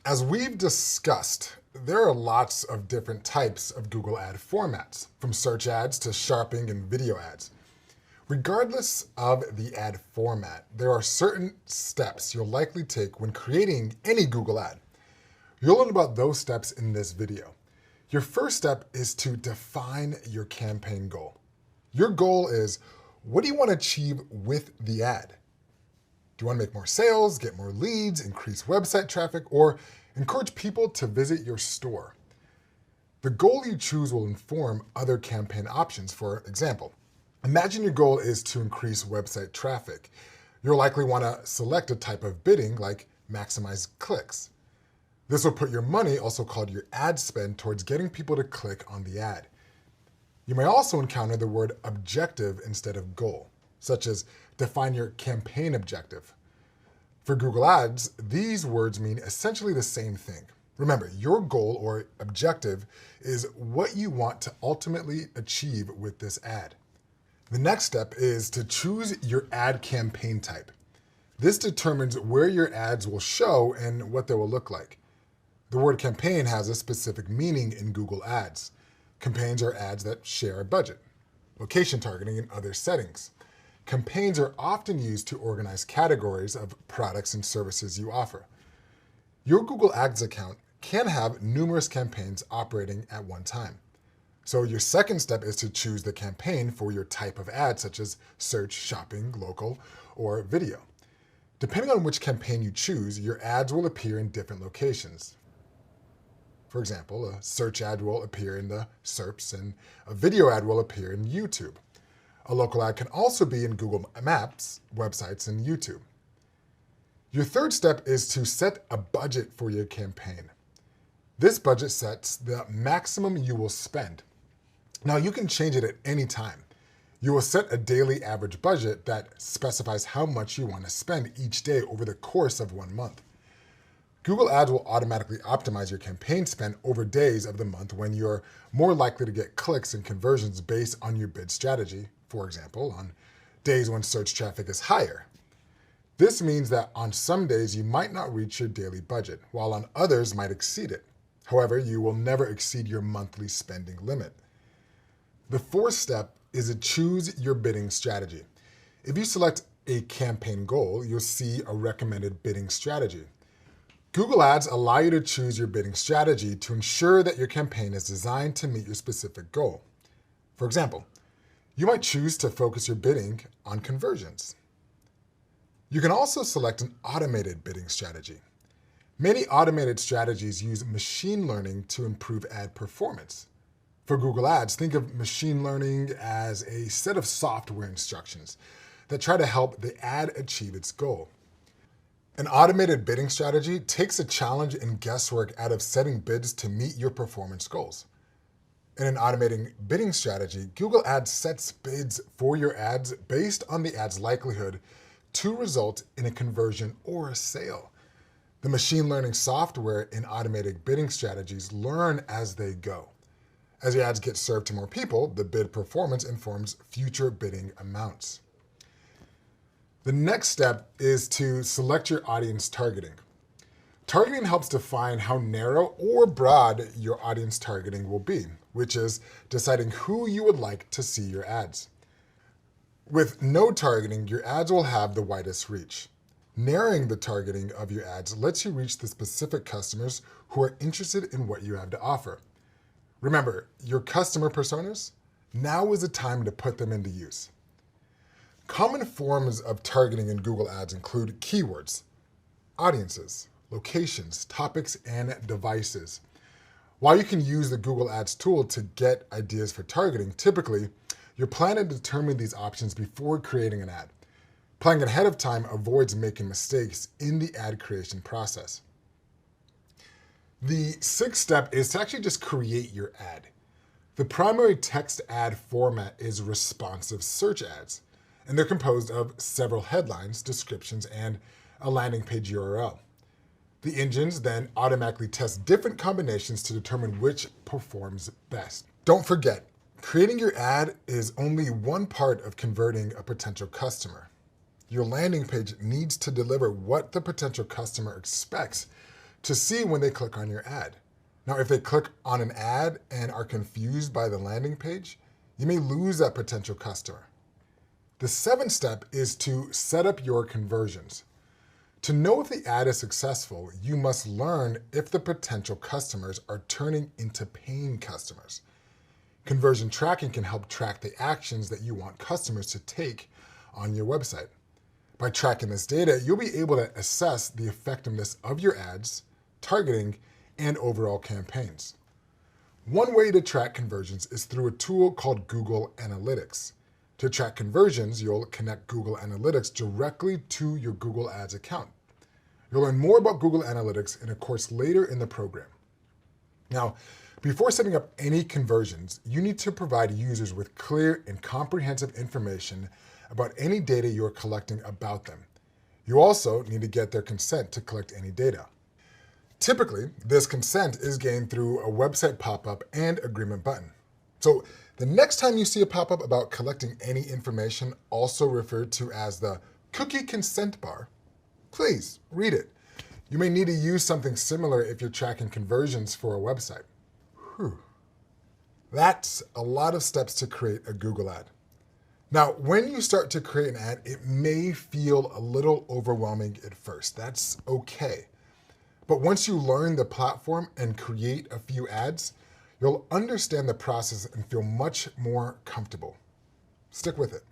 As we've discussed, there are lots of different types of Google ad formats, from search ads to shopping and video ads. Regardless of the ad format, there are certain steps you'll likely take when creating any Google ad. You'll learn about those steps in this video. Your first step is to define your campaign goal. Your goal is, what do you want to achieve with the ad? Do you want to make more sales, get more leads, increase website traffic, or encourage people to visit your store? The goal you choose will inform other campaign options. For example, imagine your goal is to increase website traffic. You'll likely want to select a type of bidding like maximize clicks. This will put your money, also called your ad spend, towards getting people to click on the ad. You may also encounter the word objective instead of goal, such as define your campaign objective. For Google Ads, these words mean essentially the same thing. Remember, your goal or objective is what you want to ultimately achieve with this ad. The next step is to choose your ad campaign type. This determines where your ads will show and what they will look like. The word campaign has a specific meaning in Google Ads. Campaigns are ads that share a budget, location targeting, and other settings. Campaigns are often used to organize categories of products and services you offer. Your Google Ads account can have numerous campaigns operating at one time. So your second step is to choose the campaign for your type of ad, such as search, shopping, local, or video. Depending on which campaign you choose, your ads will appear in different locations. For example, a search ad will appear in the SERPs and a video ad will appear in YouTube. A local ad can also be in Google Maps, websites, and YouTube. Your third step is to set a budget for your campaign. This budget sets the maximum you will spend. Now, you can change it at any time. You will set a daily average budget that specifies how much you want to spend each day over the course of 1 month. Google Ads will automatically optimize your campaign spend over days of the month when you're more likely to get clicks and conversions based on your bid strategy. For example, on days when search traffic is higher. This means that on some days you might not reach your daily budget, while on others might exceed it. However, you will never exceed your monthly spending limit. The fourth step is to choose your bidding strategy. If you select a campaign goal, you'll see a recommended bidding strategy. Google Ads allow you to choose your bidding strategy to ensure that your campaign is designed to meet your specific goal. For example, you might choose to focus your bidding on conversions. You can also select an automated bidding strategy. Many automated strategies use machine learning to improve ad performance. For Google Ads, think of machine learning as a set of software instructions that try to help the ad achieve its goal. An automated bidding strategy takes a challenge and guesswork out of setting bids to meet your performance goals. In an automating bidding strategy, Google Ads sets bids for your ads based on the ad's likelihood to result in a conversion or a sale. The machine learning software in automated bidding strategies learn as they go. As your ads get served to more people, the bid performance informs future bidding amounts. The next step is to select your audience targeting. Targeting helps define how narrow or broad your audience targeting will be, which is deciding who you would like to see your ads. With no targeting, your ads will have the widest reach. Narrowing the targeting of your ads lets you reach the specific customers who are interested in what you have to offer. Remember, your customer personas? Now is the time to put them into use. Common forms of targeting in Google Ads include keywords, audiences, locations, topics, and devices. While you can use the Google Ads tool to get ideas for targeting, typically, you're planning to determine these options before creating an ad. Planning ahead of time avoids making mistakes in the ad creation process. The sixth step is to actually just create your ad. The primary text ad format is responsive search ads, and they're composed of several headlines, descriptions, and a landing page URL. The engines then automatically test different combinations to determine which performs best. Don't forget, creating your ad is only one part of converting a potential customer. Your landing page needs to deliver what the potential customer expects to see when they click on your ad. Now, if they click on an ad and are confused by the landing page, you may lose that potential customer. The seventh step is to set up your conversions. To know if the ad is successful, you must learn if the potential customers are turning into paying customers. Conversion tracking can help track the actions that you want customers to take on your website. By tracking this data, you'll be able to assess the effectiveness of your ads, targeting, and overall campaigns. One way to track conversions is through a tool called Google Analytics. To track conversions, you'll connect Google Analytics directly to your Google Ads account. You'll learn more about Google Analytics in a course later in the program. Now, before setting up any conversions, you need to provide users with clear and comprehensive information about any data you're collecting about them. You also need to get their consent to collect any data. Typically, this consent is gained through a website pop-up and agreement button. So the next time you see a pop-up about collecting any information, also referred to as the cookie consent bar, please read it. You may need to use something similar if you're tracking conversions for a website. That's a lot of steps to create a Google ad. Now, when you start to create an ad, it may feel a little overwhelming at first. That's okay. But once you learn the platform and create a few ads, you'll understand the process and feel much more comfortable. Stick with it.